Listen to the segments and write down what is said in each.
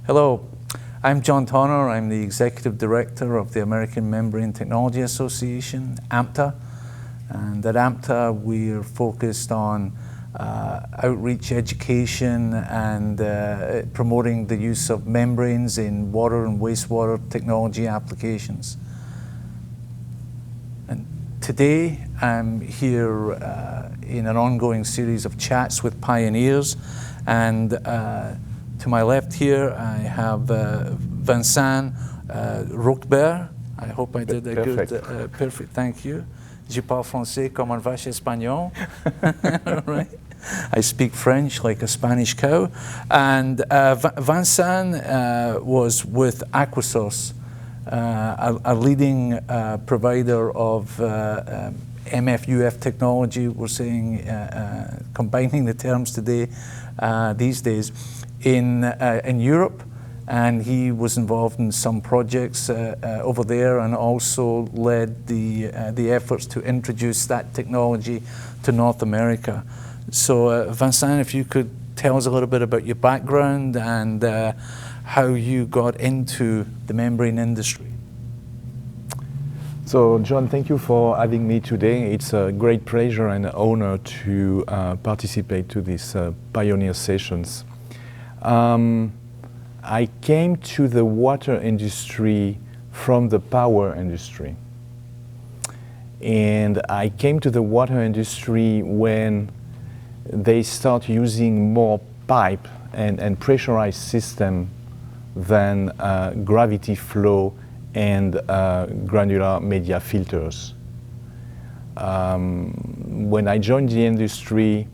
Hello, I'm John Tonner. I'm the Executive Director of the American Membrane Technology Association, AMTA. And at AMTA, we're focused on outreach, education, and promoting the use of membranes in water and wastewater technology applications. And today, I'm here in an ongoing series of chats with pioneers. And to my left here, I have Vincent Roquebert. I hope I did a good, perfect, thank you. Je parle français comme un vache espagnol. Right? I speak French like a Spanish cow. And Vincent was with Aquasource, a leading provider of MFUF technology. We're saying, combining the terms today, these days, in Europe, and he was involved in some projects over there, and also led the efforts to introduce that technology to North America. So Vincent, if you could tell us a little bit about your background and how you got into the membrane industry. So John, thank you for having me today. It's a great pleasure and honor to participate to these pioneer sessions. I came to the water industry from the power industry. And I came to the water industry when they start using more pipe and pressurized system than gravity flow and granular media filters. When I joined the industry,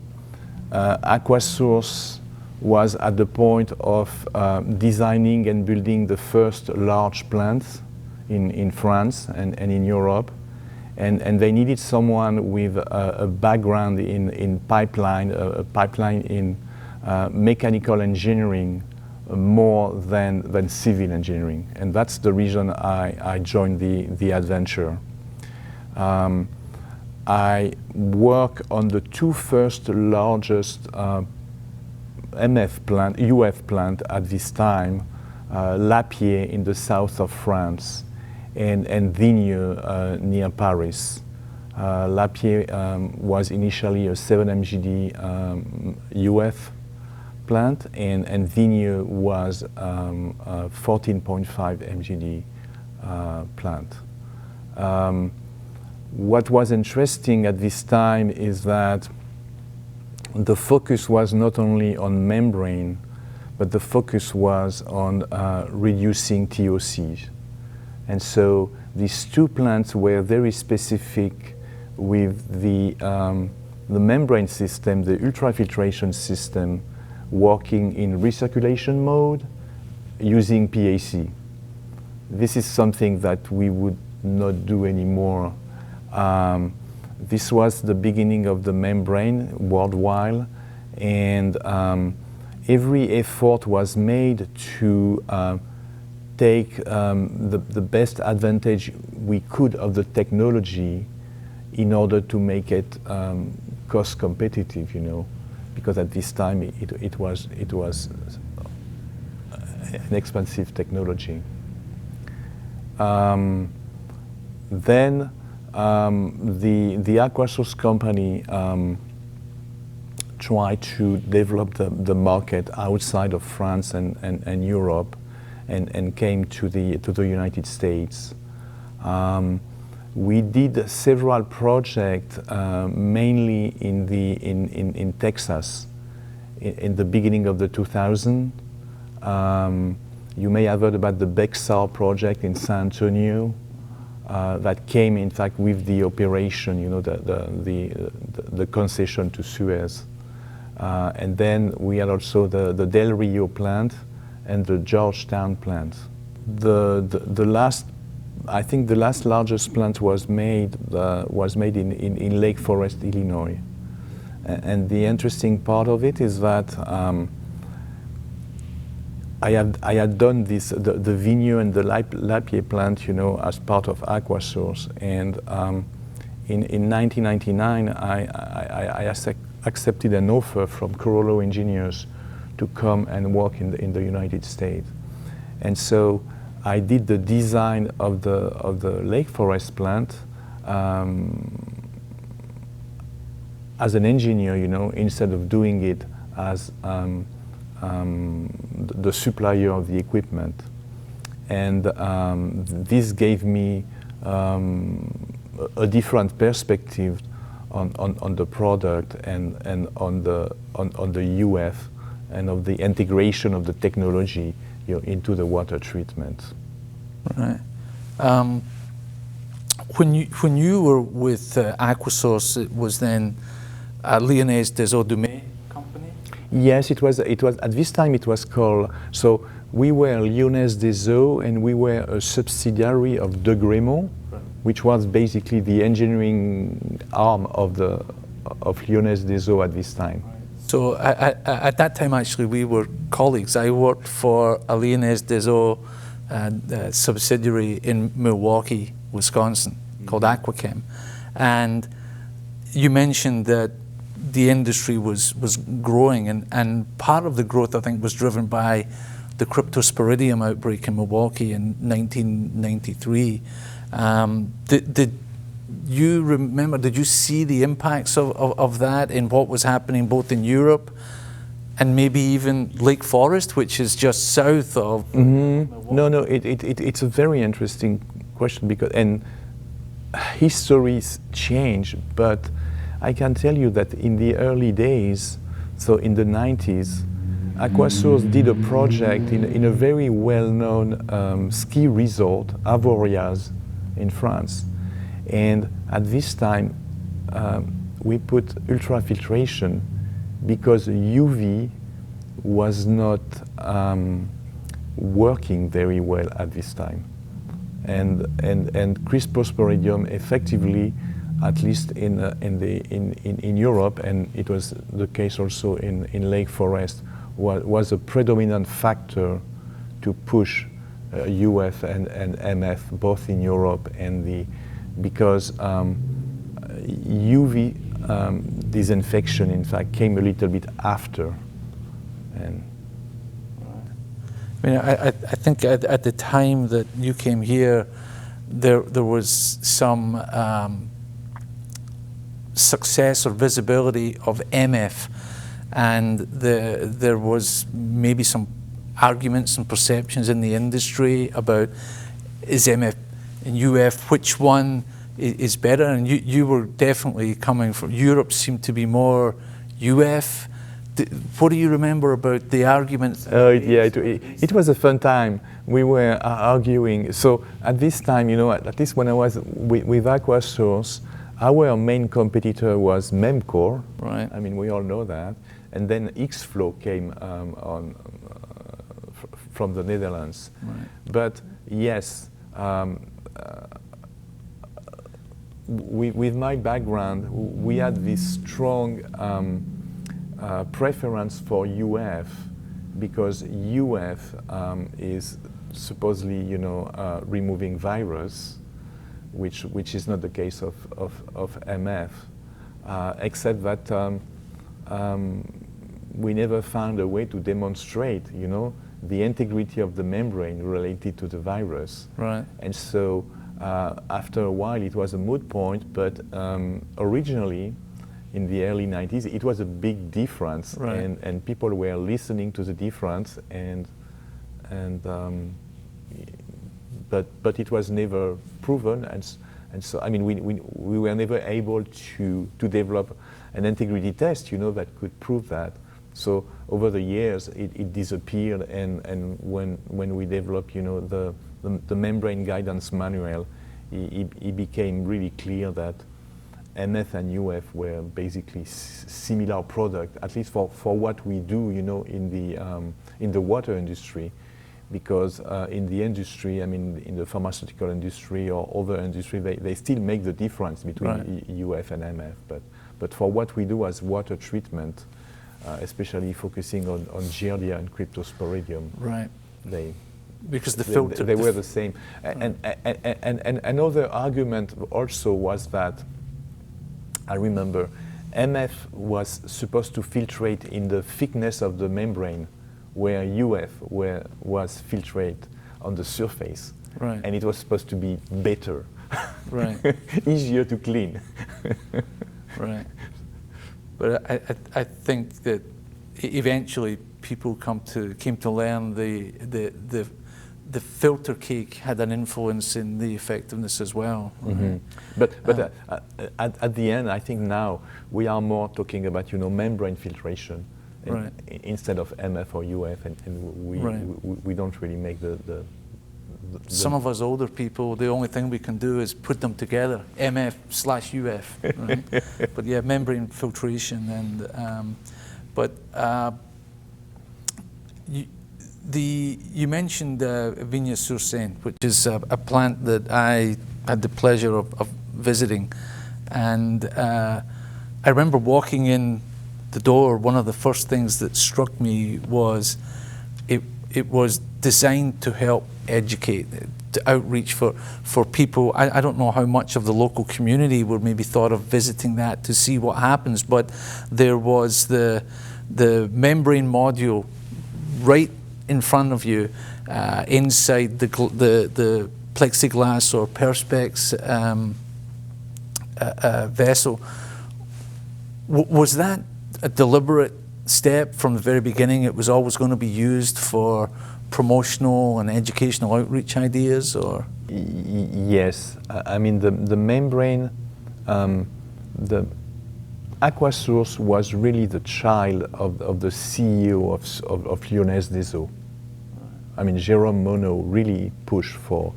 Aquasource was at the point of designing and building the first large plants in France and in Europe. And they needed someone with a background in pipeline, a pipeline in mechanical engineering more than civil engineering. And that's the reason I joined the adventure. I work on the two first largest UF plant at this time, Lapierre in the south of France, and Vigneux near Paris. Lapierre was initially a 7 MGD UF plant, and Vigneux was a 14.5 MGD plant. What was interesting at this time is that the focus was not only on membrane, but the focus was on reducing TOCs. And so these two plants were very specific with the membrane system, the ultrafiltration system, working in recirculation mode using PAC. This is something that we would not do anymore. This was the beginning of the membrane worldwide, and every effort was made to take the best advantage we could of the technology in order to make it cost competitive, you know, because at this time it was an expensive technology. Then the Aquasource company tried to develop the market outside of France and Europe, and came to the United States. We did several projects, mainly in Texas, in the beginning of the 2000s. You may have heard about the Bexar project in San Antonio. That came, in fact, with the operation, you know, the concession to Suez. And then we had also the Del Rio plant and the Georgetown plant. I think the last largest plant was made in Lake Forest, Illinois. And the interesting part of it is that I had done the Vigneux and the Lapierre plant, you know, as part of Aquasource, and in 1999 I accepted an offer from Corollo Engineers to come and work in the United States. And so I did the design of the Lake Forest plant as an engineer, instead of doing it as the supplier of the equipment. And this gave me a different perspective on the product and on the UF and of the integration of the technology into the water treatment. Right. When you were with Aquasource, it was then Lyonnaise des Eaux du Mai company? Yes, it was at this time it was called, so we were Lyonnaise des Eaux and we were a subsidiary of De Grémont, right, which was basically the engineering arm of Lyonnaise des Eaux at this time. Right. So at that time, actually, we were colleagues. I worked for a Lyonnaise des Eaux subsidiary in Milwaukee, Wisconsin, called Aquachem. And you mentioned that the industry was growing, and part of the growth, I think, was driven by the cryptosporidium outbreak in Milwaukee in 1993. Did you remember, did you see the impacts of that in what was happening both in Europe and maybe even Lake Forest, which is just south of Milwaukee? No, it's a very interesting question, because and histories change, but I can tell you that in the early days, so in the 90s, Aquasource did a project in a very well-known ski resort, Avoriaz, in France. And at this time, we put ultrafiltration because UV was not working very well at this time. And cryptosporidium effectively, at least in Europe, and it was the case also in Lake Forest, was a predominant factor to push UF and MF both in Europe and because UV disinfection in fact came a little bit after. And I mean, I think at the time that you came here, there was some success or visibility of MF, and there was maybe some arguments and perceptions in the industry about is MF and UF, which one is better? And you were definitely coming from Europe, seemed to be more UF. What do you remember about the arguments? Yeah, it was a fun time. We were arguing. So at this time, at least when I was with Aquasource, our main competitor was Memcor. Right. I mean, we all know that. And then X-Flow came from the Netherlands. Right. But yes, with my background, we had this strong preference for UF, because UF is supposedly, removing virus, which is not the case of MF, except that we never found a way to demonstrate, the integrity of the membrane related to the virus. Right. And so after a while, it was a moot point, but originally, in the early 90s, it was a big difference, right, and people were listening to the difference, but it was never proven, and so I mean we were never able to develop an integrity test, that could prove that. So over the years, it disappeared, and when we developed, the membrane guidance manual, it became really clear that MF and UF were basically similar product, at least for what we do, in the water industry, because in the industry, I mean, in the pharmaceutical industry or other industry, they still make the difference between right, UF and MF, but for what we do as water treatment, especially focusing on Giardia and cryptosporidium, right, because the filter they were the same. And another argument also was that, I remember, MF was supposed to filtrate in the thickness of the membrane, where UF was filtrate on the surface. Right. And it was supposed to be better, right. easier to clean. Right. But I think that eventually people came to learn the filter cake had an influence in the effectiveness as well. Right? But at the end, I think now we are more talking about membrane filtration right. instead of MF or UF, and we don't really make the some of us older people, the only thing we can do is put them together, MF/UF. Right? But yeah, membrane filtration, and you mentioned Vigneux-sur-Seine, which is a plant that I had the pleasure of visiting, and I remember walking in the door. One of the first things that struck me was it was designed to help educate, to outreach for people. I don't know how much of the local community would maybe thought of visiting that to see what happens, but there was the membrane module right in front of you, inside the plexiglass or perspex vessel. Was that a deliberate step from the very beginning? It was always going to be used for promotional and educational outreach ideas, or? Yes, I mean the membrane, the Aquasource was really the child of the CEO of Lyonnaise des Eaux. I mean, Jérôme Monod really pushed for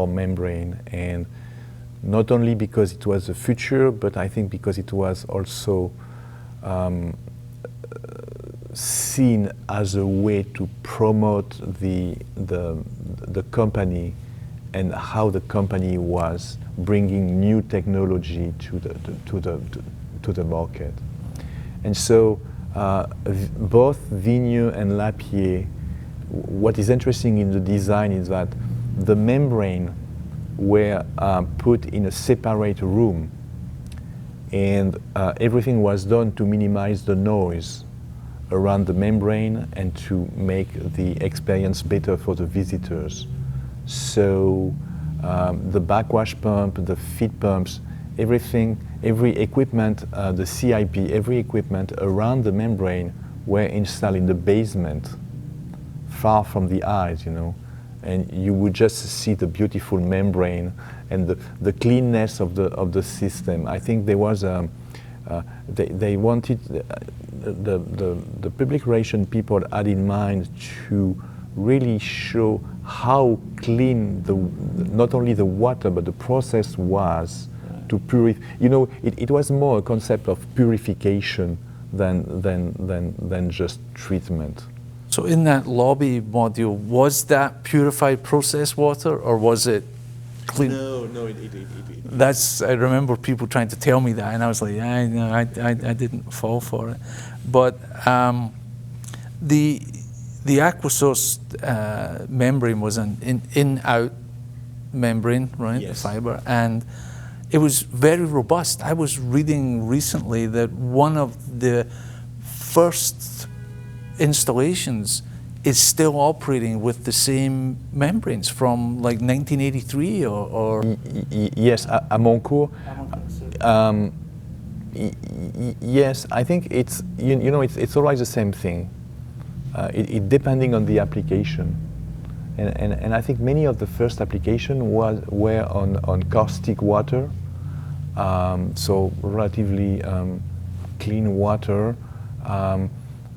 membrane, and not only because it was the future, but I think because it was also seen as a way to promote the company and how the company was bringing new technology to the market. And so both Vigneux and Lapierre, what is interesting in the design is that the membrane were put in a separate room, and everything was done to minimize the noise around the membrane and to make the experience better for the visitors. So the backwash pump, the feed pumps, everything, every equipment, the CIP, every equipment around the membrane were installed in the basement, far from the eyes, and you would just see the beautiful membrane and the cleanness of the system. I think there was they wanted the public relation people had in mind to really show how clean not only the water but the process was to purify. It was more a concept of purification than just treatment. So in that lobby module, was that purified process water, or was it clean? No, it I remember people trying to tell me that, and I was like, I didn't fall for it. But the Aquasource membrane was an in-out membrane, right? Yes. The fiber, and it was very robust. I was reading recently that one of the first installations is still operating with the same membranes from like 1983 or yes, à Moncourt. Yes, I think it's it's always the same thing. It depending on the application, and I think many of the first applications were on caustic water, so relatively clean water.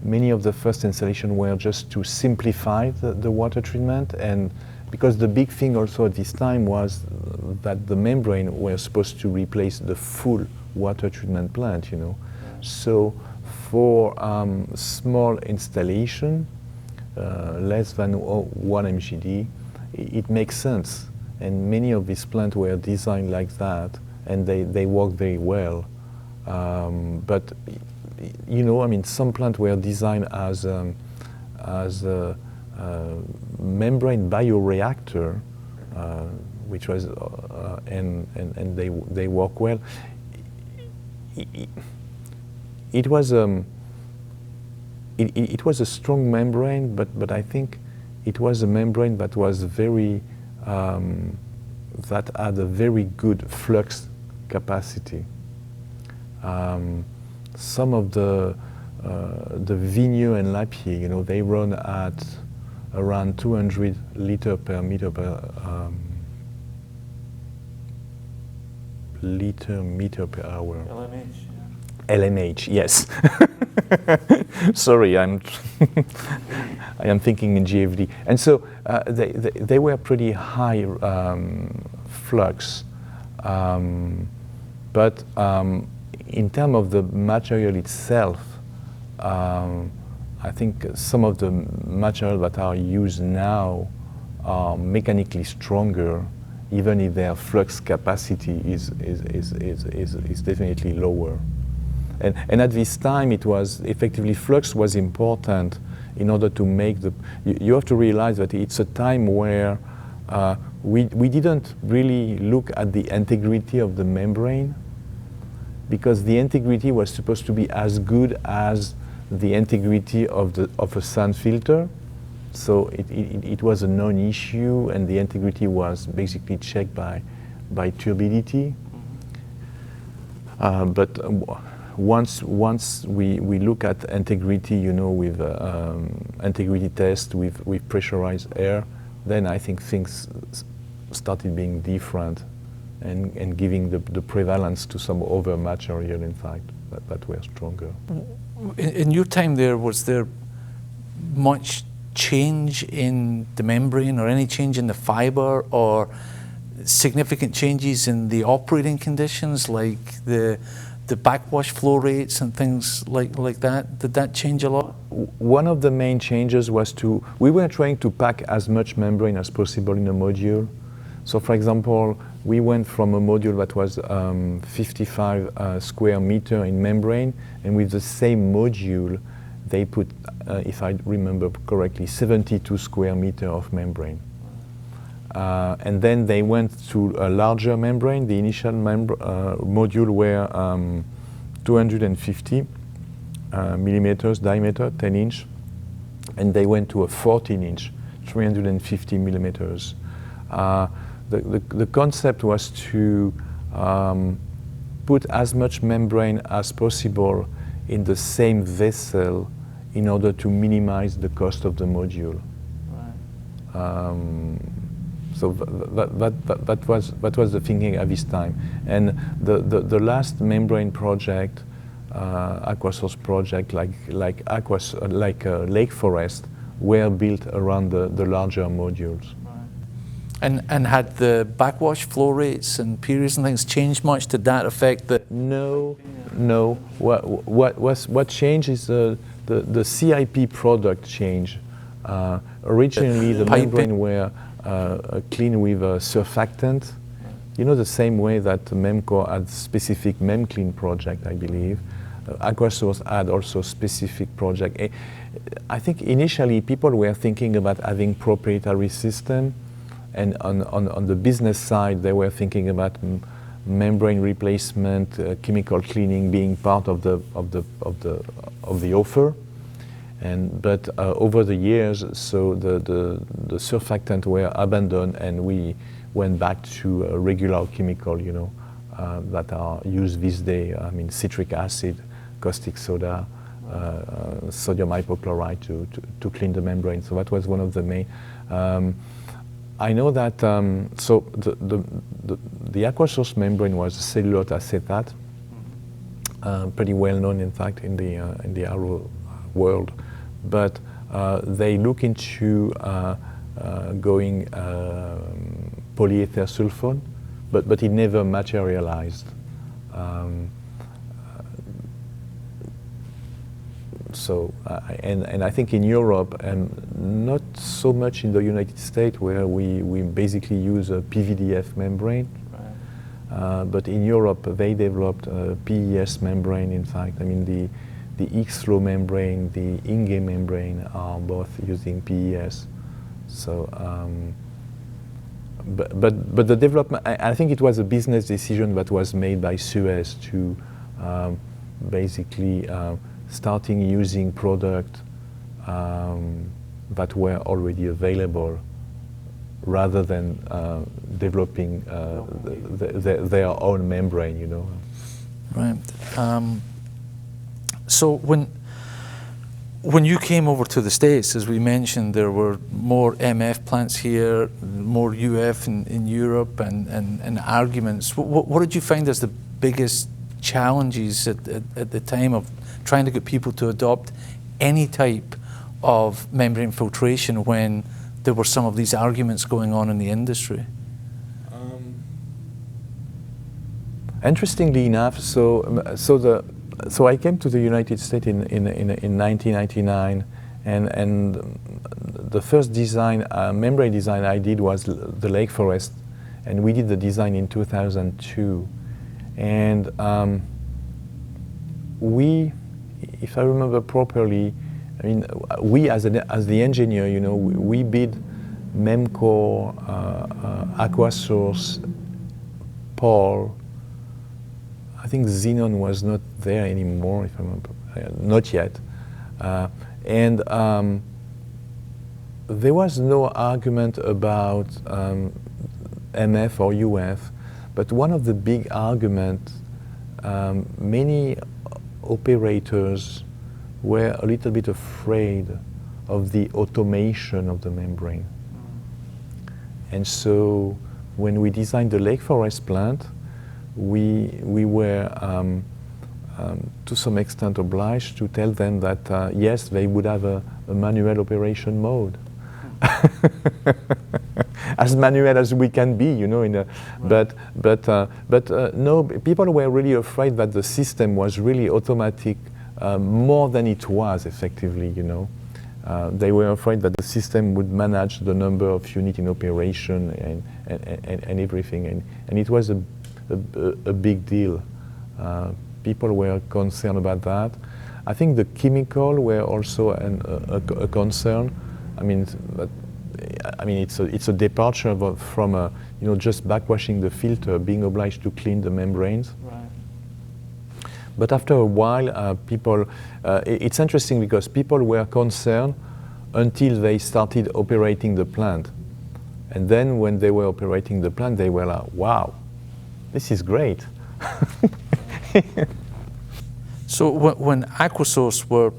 Many of the first installations were just to simplify the water treatment, and because the big thing also at this time was that the membrane were supposed to replace the full water treatment plant, So for small installation, less than 1 MGD, it makes sense. And many of these plants were designed like that, and they work very well. But some plants were designed as a membrane bioreactor, which was and they work well. it was it was a strong membrane, but I think it was a membrane that was very that had a very good flux capacity. Some of the Vigneux and Lapierre, you know, they run at around 200 liter per meter per meter per hour. LMH. LMH, yes. Sorry, I am thinking in GFD. And so they were pretty high flux, but in terms of the material itself, I think some of the materials that are used now are mechanically stronger, even if their flux capacity is definitely lower. And at this time, it was effectively flux was important in order to make the. You have to realize that it's a time where we didn't really look at the integrity of the membrane, because the integrity was supposed to be as good as the integrity of a sand filter. So it was a non-issue, and the integrity was basically checked by turbidity. But once we look at integrity, you know, with integrity test with pressurized air, then I think things started being different, and giving the prevalence to some other material, in fact, that were stronger. In your time there, was there much change in the membrane, or any change in the fiber, or significant changes in the operating conditions, like the backwash flow rates and things like that? Did that change a lot? One of the main changes was we were trying to pack as much membrane as possible in a module. So, for example, we went from a module that was 55 square meter in membrane, and with the same module, they put, if I remember correctly, 72 square meter of membrane. And then they went to a larger membrane. The initial module were 250 millimeters diameter, 10 inch, and they went to a 14 inch, 350 millimeters. The concept was to put as much membrane as possible in the same vessel in order to minimize the cost of the module. Right. So that was the thinking at this time. And the last membrane project, Aquasource project, like Lake Forest, were built around the larger modules. And had the backwash flow rates and periods and things changed much? Did that affect the? No. What changed is the CIP product change. Originally, the membrane were clean with a surfactant. You know, the same way that Memco had specific MEMClean project, I believe. Aquasource had also specific project. I think initially people were thinking about having proprietary system. And on the business side, they were thinking about membrane replacement, chemical cleaning being part of the offer. But over the years, so the surfactant were abandoned, and we went back to a regular chemical, you know, that are used this day. I mean, citric acid, caustic soda, sodium hypochlorite to clean the membrane. So that was one of the main. I know that so the Aquasource membrane was cellulose acetate, pretty well known, in fact, in the RO world. But they look into going polyether sulfone, but it never materialized. And I think in Europe, and not so much in the United States, where we basically use a PVDF membrane, right. But in Europe they developed a PES membrane. In fact, I mean the X-Flow membrane, the Inge membrane are both using PES. So, but the development, I think it was a business decision that was made by Suez to basically starting using product that were already available rather than developing their own membrane, you know. Right. So when you came over to the States, as we mentioned, there were more MF plants here, more UF in Europe, and arguments. What did you find as the biggest challenges at the time of trying to get people to adopt any type of membrane filtration when there were some of these arguments going on in the industry? Interestingly enough, so I came to the United States in 1999, and the first design, membrane design I did was the Lake Forest, and we did the design in 2002, and we, if I remember properly, I mean, we as the engineer, you know, we bid Memcore, Aquasource, Paul. I think Xenon was not there anymore, if I remember, not yet. And there was no argument about MF or UF, but one of the big arguments, many operators were a little bit afraid of the automation of the membrane. And so when we designed the Lake Forest plant, we were to some extent obliged to tell them that yes, they would have a manual operation mode. As manual as we can be, you know. Right. But no, people were really afraid that the system was really automatic, more than it was effectively, you know. They were afraid that the system would manage the number of units in operation and everything, and it was a big deal. People were concerned about that. I think the chemical were also a concern. I mean, it's a departure from you know, just backwashing the filter, being obliged to clean the membranes. Right. But after a while, people, it's interesting because people were concerned until they started operating the plant. And then when they were operating the plant, they were like, wow, this is great. So when Aquasource were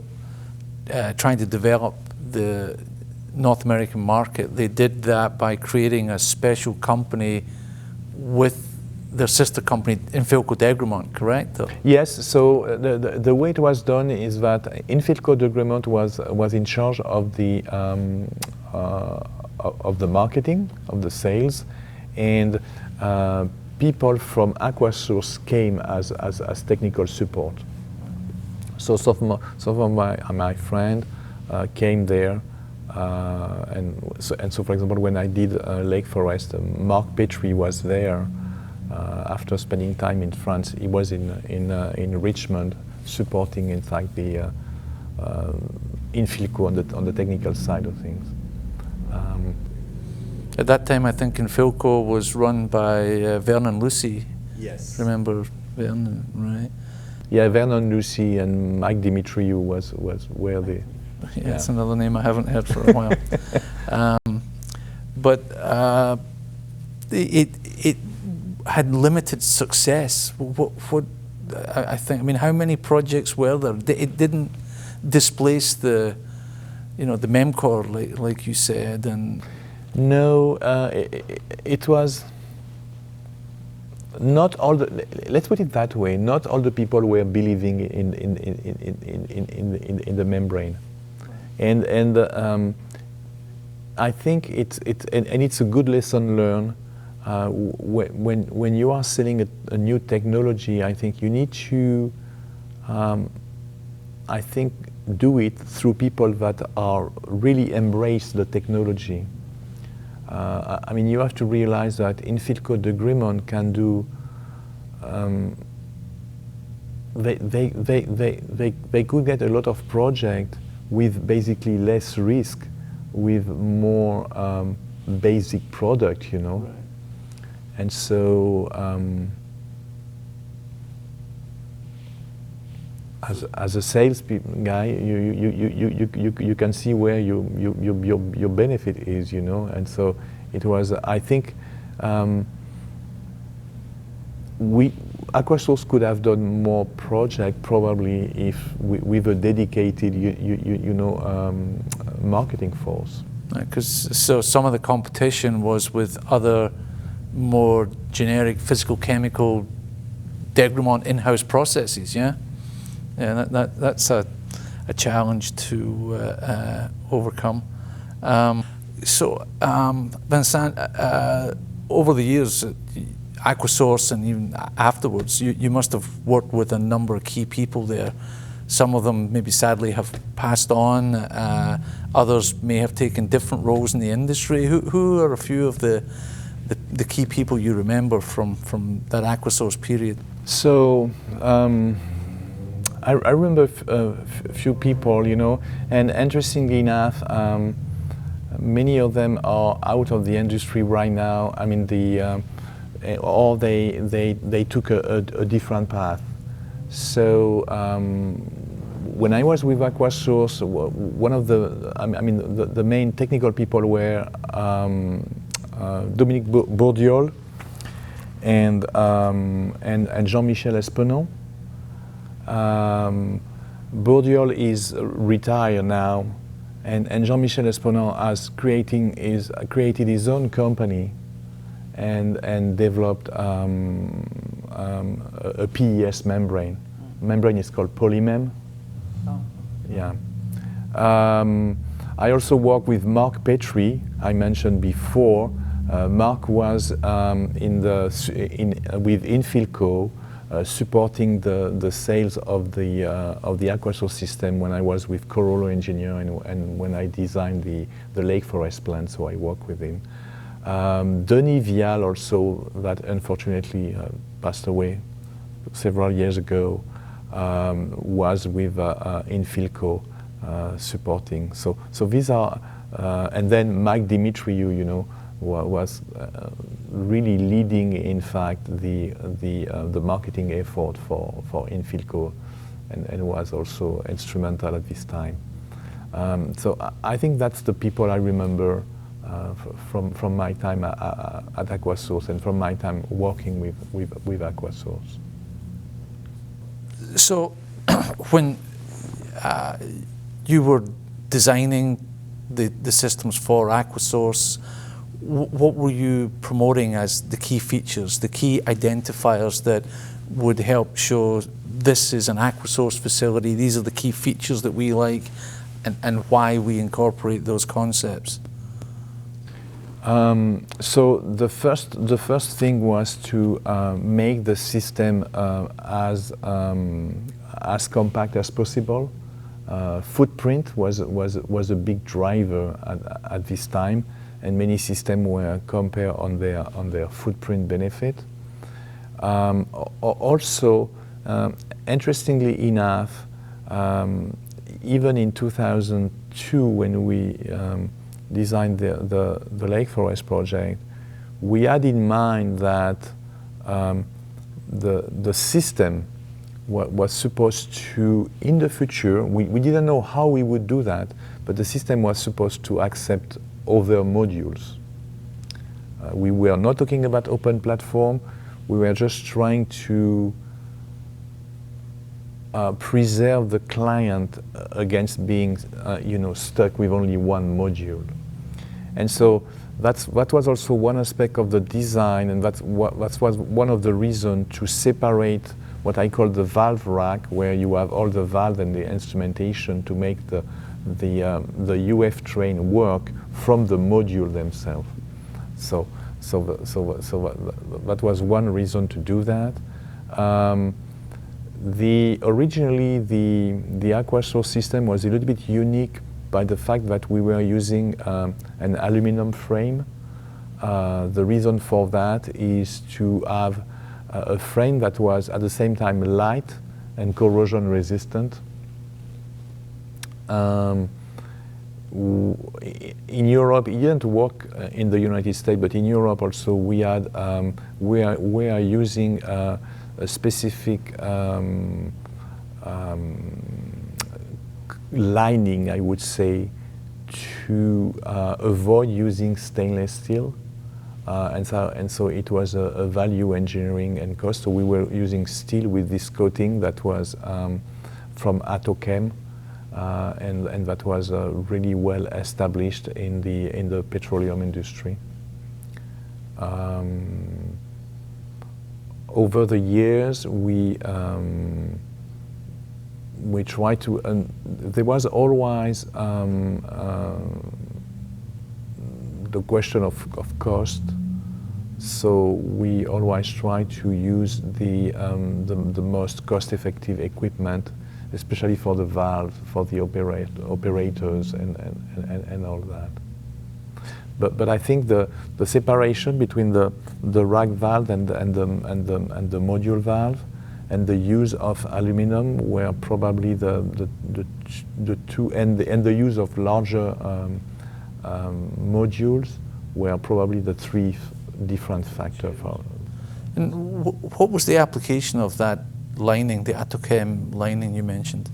trying to develop the North American market, they did that by creating a special company with their sister company, Infilco Degremont, correct? Yes, so the way it was done is that Infilco Degremont was in charge of the marketing, of the sales, and people from Aquasource came as technical support. So some of my friend came there, and so for example, when I did Lake Forest, Mark Petrie was there. After spending time in France, he was in Richmond, supporting in fact the Infilco on the technical side of things. At that time, I think Infilco was run by Vernon Lucy. Yes. Remember Vernon, right? Yeah, Vernon Lucy and Mike Dimitriou were the. Yeah, that's another name I haven't heard for a while. But it had limited success. I think, I mean, how many projects were there? It didn't displace the Memcore, like you said, and. No, it was not all the. Let's put it that way. Not all the people were believing in the membrane, and I think it's a good lesson learned. When you are selling a new technology, I think you need to, I think, do it through people that are really embrace the technology. I mean, you have to realize that Infilco Degremont can do. They could get a lot of project with basically less risk, with more basic product, you know. Right. And so as a sales guy, you can see where your benefit is, you know. And so it was, I think, Aquasource could have done more project probably if with a dedicated, marketing force. Because so some of the competition was with other more generic physical chemical degramont in-house processes, yeah? Yeah, that's a challenge to overcome. Vincent, over the years, Aquasource and even afterwards, you must have worked with a number of key people there. Some of them maybe sadly have passed on, others may have taken different roles in the industry. Who are a few of the key people you remember from that Aquasource period? So, I remember a few people, you know, and interestingly enough, many of them are out of the industry right now. I mean, or they took a different path. So when I was with Aquasource, one of the main technical people were Dominique Bourdiol and Jean-Michel Espenant. Bourdiol is retired now, and Jean-Michel Espenant has created his own company and developed a PES membrane. Membrane is called Polymem. Oh. Yeah. I also work with Mark Petrie, I mentioned before. Mark was with Infilco, supporting the sales of the Aquasource system when I was with Corollo Engineer and when I designed the Lake Forest plant, so I worked with him. Denis Vial also, that unfortunately passed away several years ago, was with Infilco supporting. So these are, and then Mike Dimitriou, you know, was really leading, in fact, the marketing effort for Infilco, and was also instrumental at this time. So I think that's the people I remember from my time at Aquasource and from my time working with Aquasource. So when you were designing the systems for Aquasource, what were you promoting as the key features, the key identifiers that would help show this is an Aquasource facility, these are the key features that we like, and why we incorporate those concepts? So the first thing was to make the system as compact as possible. Footprint was a big driver at this time, and many systems were compared on their footprint benefit. Also, interestingly enough, even in 2002, when we designed the Lake Forest project, we had in mind that the system was supposed to, in the future, we didn't know how we would do that, but the system was supposed to accept other modules. We were not talking about open platform, we were just trying to preserve the client against being stuck with only one module. And so that was also one aspect of the design, and that was one of the reasons to separate what I call the valve rack, where you have all the valve and the instrumentation to make the UF train work from the module themselves. So that was one reason to do that. Originally the Aquasource system was a little bit unique by the fact that we were using an aluminum frame. The reason for that is to have a frame that was at the same time light and corrosion resistant. In Europe, it didn't work in the United States, but in Europe also we are using a specific lining, I would say, to avoid using stainless steel. And so it was a value engineering and cost. So we were using steel with this coating that was from Atochem, and that was really well established in the petroleum industry. Over the years, we tried to. There was always the question of cost. So we always try to use the most cost-effective equipment, especially for the valve, for the operators, and all that. But I think the separation between the rack valve and the module valve, and the use of aluminum were probably the two, and the use of larger modules were probably the three different factors. And what was the application of that lining, the Atochem lining you mentioned?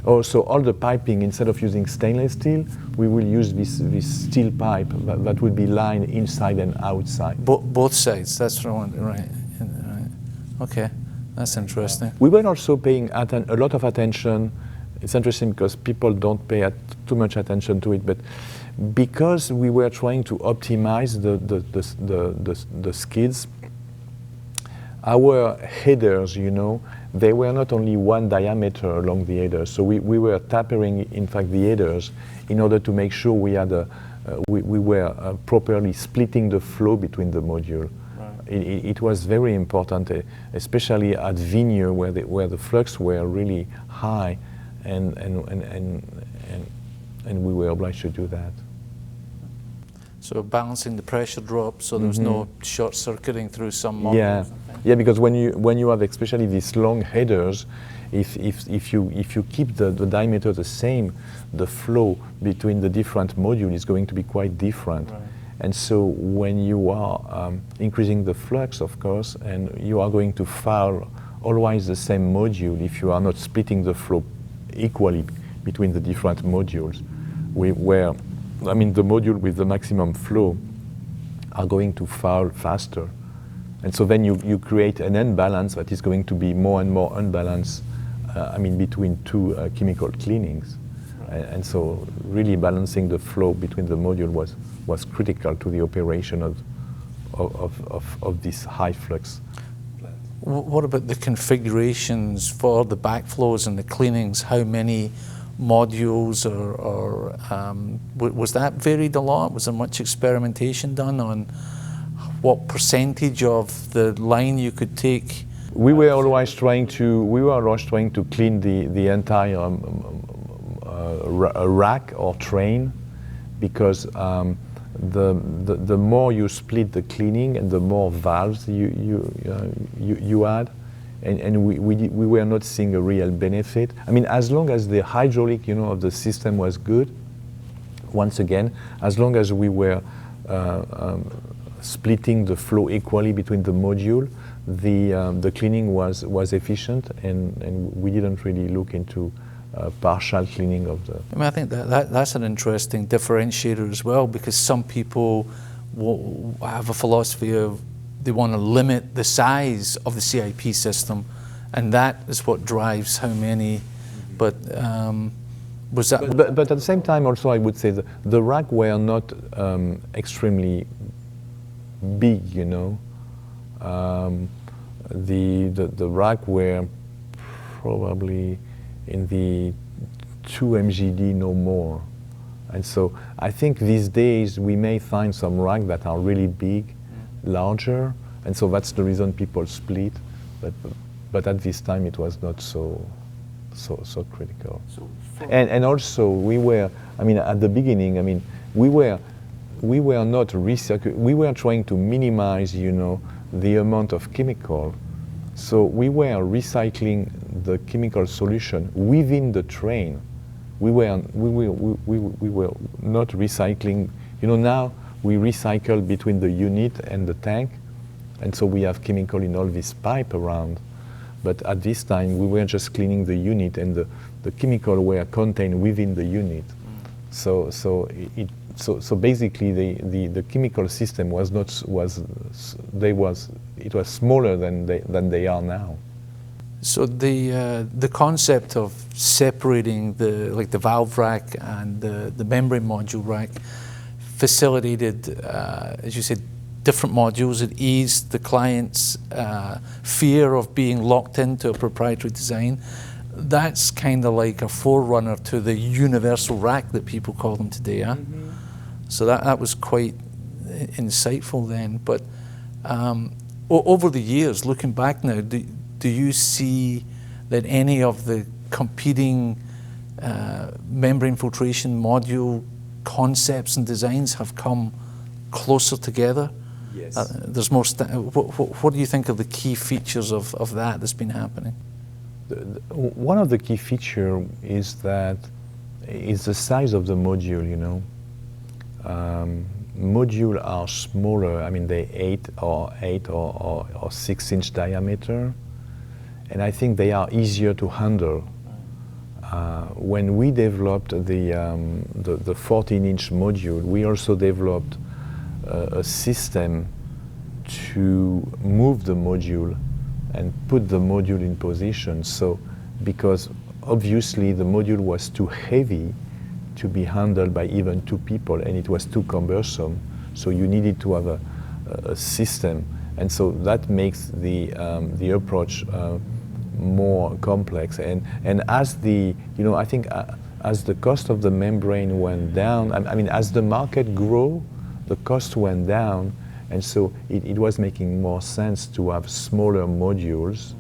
Oh, so all the piping, instead of using stainless steel, we will use this steel pipe that would be lined inside and outside. Both sides, that's right. Right. Okay, that's interesting. We were also paying a lot of attention. It's interesting because people don't pay too much attention to it, but because we were trying to optimize the skids, our headers, they were not only one diameter along the headers. So we were tapering, in fact, the headers in order to make sure we had we were properly splitting the flow between the module. Right. It was very important, especially at Vigne, where the flux were really high, and we were obliged to do that. So balancing the pressure drop, so there was no short circuiting through some modules. Yeah, because when you have especially these long headers, if you keep the diameter the same, the flow between the different modules is going to be quite different. Right. And so when you are increasing the flux, of course, and you are going to foul always the same module if you are not splitting the flow equally between the different modules, the module with the maximum flow are going to foul faster. And so then you create an imbalance that is going to be more and more unbalanced, between two chemical cleanings. Right. And so really balancing the flow between the module was critical to the operation of this high flux. What about the configurations for the backflows and the cleanings? How many modules or was that varied a lot? Was there much experimentation done on what percentage of the line you could take? We were always trying to clean the entire rack or train, because the more you split the cleaning and the more valves you add, and we were not seeing a real benefit. As long as the hydraulic of the system was good, once again, as long as we were splitting the flow equally between the module, the cleaning was efficient, and we didn't really look into partial cleaning of the... I think that's an interesting differentiator as well, because some people have a philosophy of they want to limit the size of the CIP system, and that is what drives how many. But was that? But at the same time, also I would say the rack were not extremely big. The rack were probably in the 2 MGD, no more. And so I think these days we may find some racks that are really big, larger, and so that's the reason people split. But at this time it was not so critical. And also we were, at the beginning, we were not recycling. We were trying to minimize, the amount of chemical. So we were recycling the chemical solution within the train. We were not recycling. Now we recycle between the unit and the tank, and so we have chemical in all this pipe around. But at this time, we were just cleaning the unit, and the chemical were contained within the unit. So basically, the chemical system was smaller than they are now. So the concept of separating the valve rack and the membrane module rack facilitated, as you said, different modules. It eased the client's fear of being locked into a proprietary design. That's kind of like a forerunner to the universal rack that people call them today. Huh? Mm-hmm. So that was quite insightful then. But over the years, looking back now, do you see that any of the competing membrane filtration module concepts and designs have come closer together? Yes. There's more. What do you think are the key features of that's been happening? One of the key features is that it's the size of the module. You know, modules are smaller. I mean, they 8 or 6-inch diameter, and I think they are easier to handle. When we developed the 14-inch module, we also developed a system to move the module and put the module in position. So, because obviously the module was too heavy to be handled by even 2 people, and it was too cumbersome. So you needed to have a system, and so that makes the approach more complex. And as I think as the cost of the membrane went down, I mean, as the market grew, the cost went down, and so it was making more sense to have smaller modules,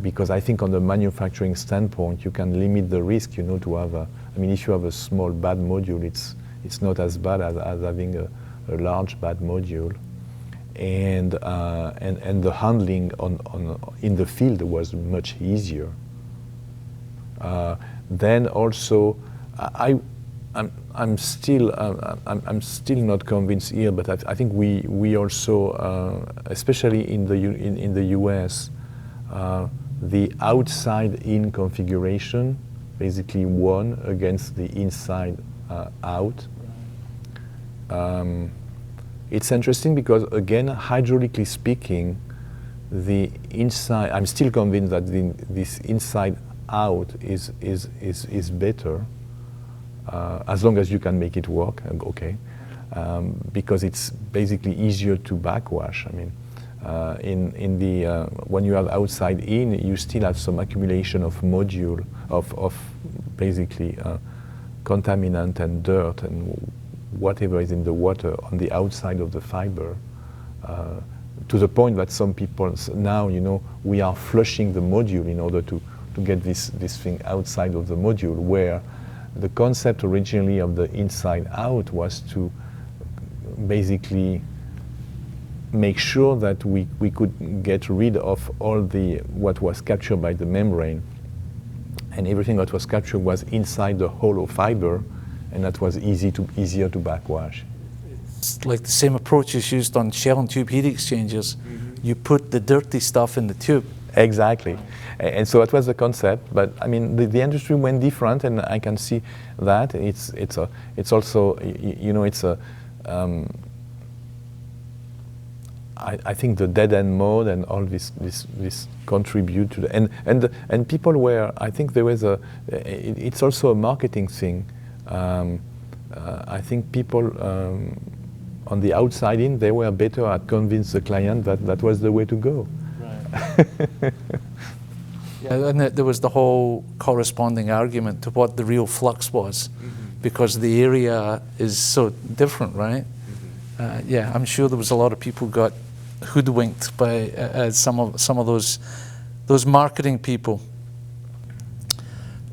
because I think on the manufacturing standpoint, you can limit the risk, to have if you have a small bad module, it's not as bad as having a large bad module. And the handling in the field was much easier. Then also, I'm still not convinced here, but I think we also, especially in the US, the outside-in configuration basically won against the inside-out. It's interesting because, again, hydraulically speaking, the inside, I'm still convinced that this inside-out is better, as long as you can make it work, okay, because it's basically easier to backwash. I mean, when you have outside-in, you still have some accumulation of module, of basically contaminant and dirt and whatever is in the water on the outside of the fiber, to the point that some people now, we are flushing the module in order to get this thing outside of the module, where the concept originally of the inside out was to basically make sure that we could get rid of all what was captured by the membrane, and everything that was captured was inside the hollow fiber, and that was easier to backwash. It's like the same approach is used on shell and tube heat exchangers. Mm-hmm. You put the dirty stuff in the tube. Exactly. And so that was the concept, but I mean the industry went different, and I can see that it's also I think the dead end mode and all this contribute to the and people were, I think there was it's also a marketing thing. I think people on the outside in, they were better at convince the client that was the way to go. Right. Yeah, and there was the whole corresponding argument to what the real flux was, mm-hmm. because the area is so different, right? Mm-hmm. Yeah, I'm sure there was a lot of people got hoodwinked by some of those marketing people.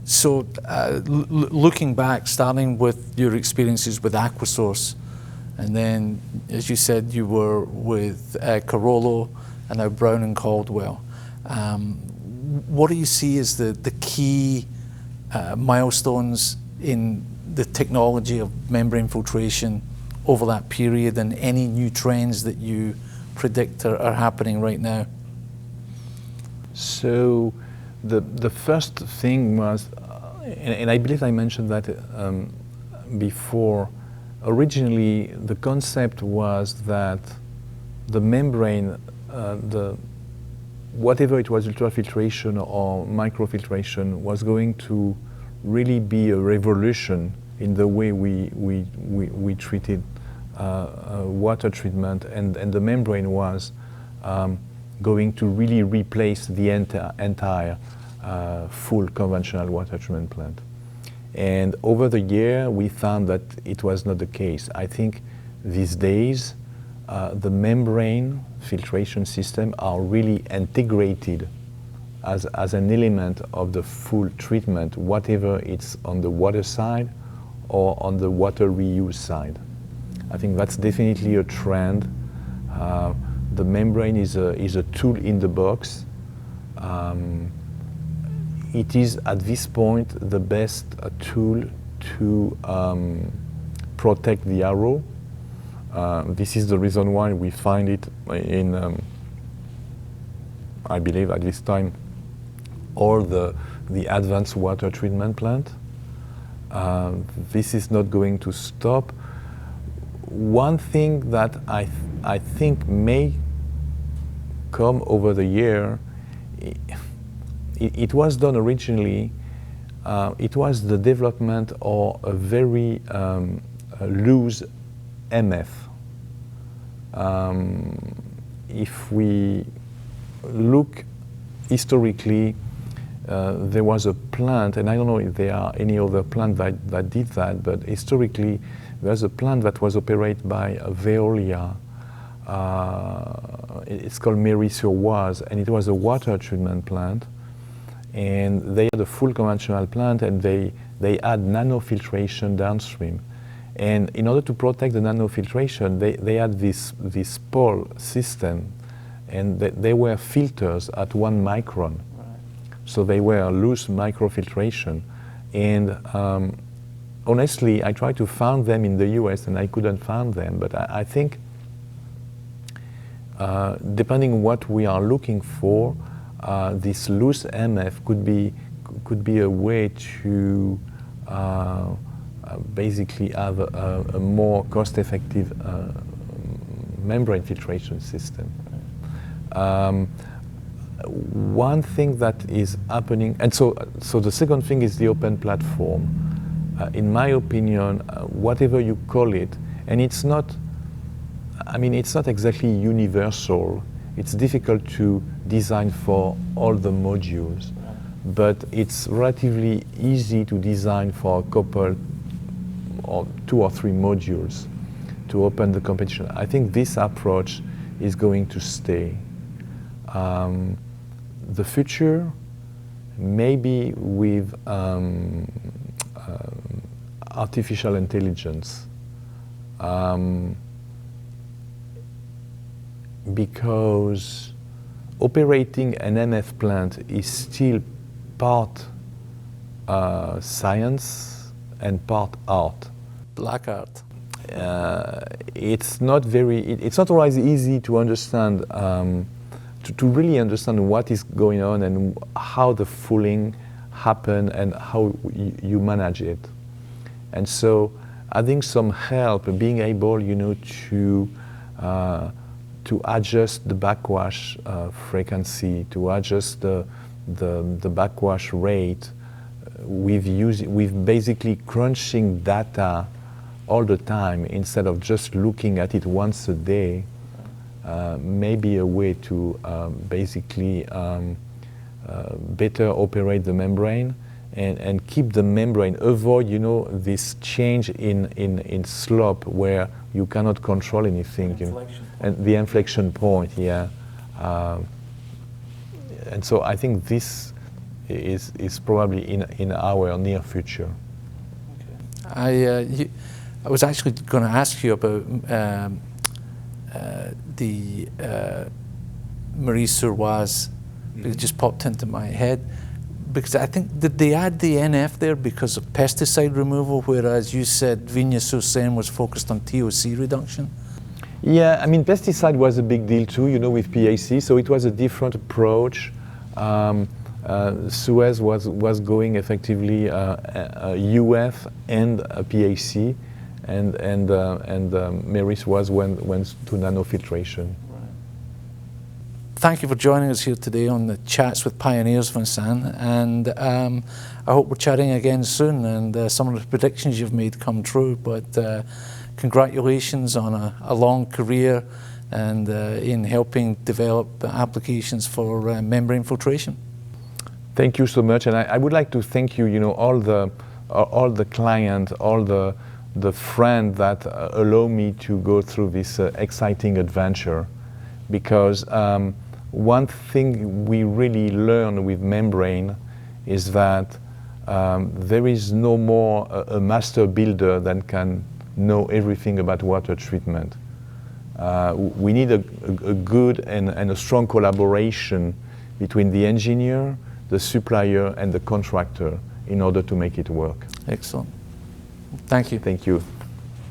So, looking back, starting with your experiences with Aquasource, and then, as you said, you were with Carollo and now Brown and Caldwell. What do you see as the key milestones in the technology of membrane filtration over that period, and any new trends that you predict are happening right now? So the first thing was, and I believe I mentioned that before, originally the concept was that the membrane, whatever it was, ultrafiltration or microfiltration, was going to really be a revolution in the way we treated water treatment, and the membrane was going to really replace the entire full conventional water treatment plant. And over the year, we found that it was not the case. I think these days, the membrane filtration system are really integrated as an element of the full treatment, whatever it's on the water side or on the water reuse side. I think that's definitely a trend. The membrane is a tool in the box. It is at this point the best tool to protect the arrow. This is the reason why we find it in, I believe at this time, all the advanced water treatment plant. This is not going to stop. One thing that I think may come over the year, it was done originally, it was the development of a very loose MF. If we look historically, there was a plant, and I don't know if there are any other plant that did that, but historically there's a plant that was operated by Veolia. It's called Mairie-sur-Oise, and it was a water treatment plant. And they had a full conventional plant, and they had nanofiltration downstream. And in order to protect the nanofiltration, they had this pole system, and they were filters at 1 micron. So they were loose microfiltration. And honestly, I tried to find them in the US and I couldn't find them. But I think, depending on what we are looking for, this loose MF could be a way to basically have a more cost-effective membrane filtration system. One thing that is happening, and so the second thing is the open platform. In my opinion, whatever you call it, and it's not exactly universal. It's difficult to design for all the modules, but it's relatively easy to design for a couple or 2 or 3 modules to open the competition. I think this approach is going to stay. The future, maybe with artificial intelligence, because operating an MF plant is still part science and part art. Black art. It's not always easy to understand, to really understand what is going on and how the fouling happen and how you manage it. And so having some help, being able, to adjust the backwash frequency, to adjust the backwash rate, with basically crunching data all the time instead of just looking at it once a day, may be a way to basically better operate the membrane and keep the membrane, avoid this change in slope where you cannot control anything, and the inflection point, yeah. And so I think this is probably in our near future. Okay. I was actually going to ask you about the Marie-sur-Oise. It just popped into my head. Because I think, did they add the NF there because of pesticide removal, whereas you said Vigneux-sur-Seine was focused on TOC reduction? Yeah, I mean, pesticide was a big deal too, with PAC, so it was a different approach. Suez was going effectively a UF and a PAC, and Meris went to nanofiltration. Thank you for joining us here today on the Chats with Pioneers, Vincent, and I hope we're chatting again soon and some of the predictions you've made come true. But congratulations on a long career and in helping develop applications for membrane filtration. Thank you so much, and I would like to thank you. All the clients, all the friends that allow me to go through this exciting adventure, because one thing we really learn with membrane is that there is no more a master builder that can know everything about water treatment. We need a good and a strong collaboration between the engineer, the supplier, and the contractor in order to make it work. Excellent. Thank you. Thank you.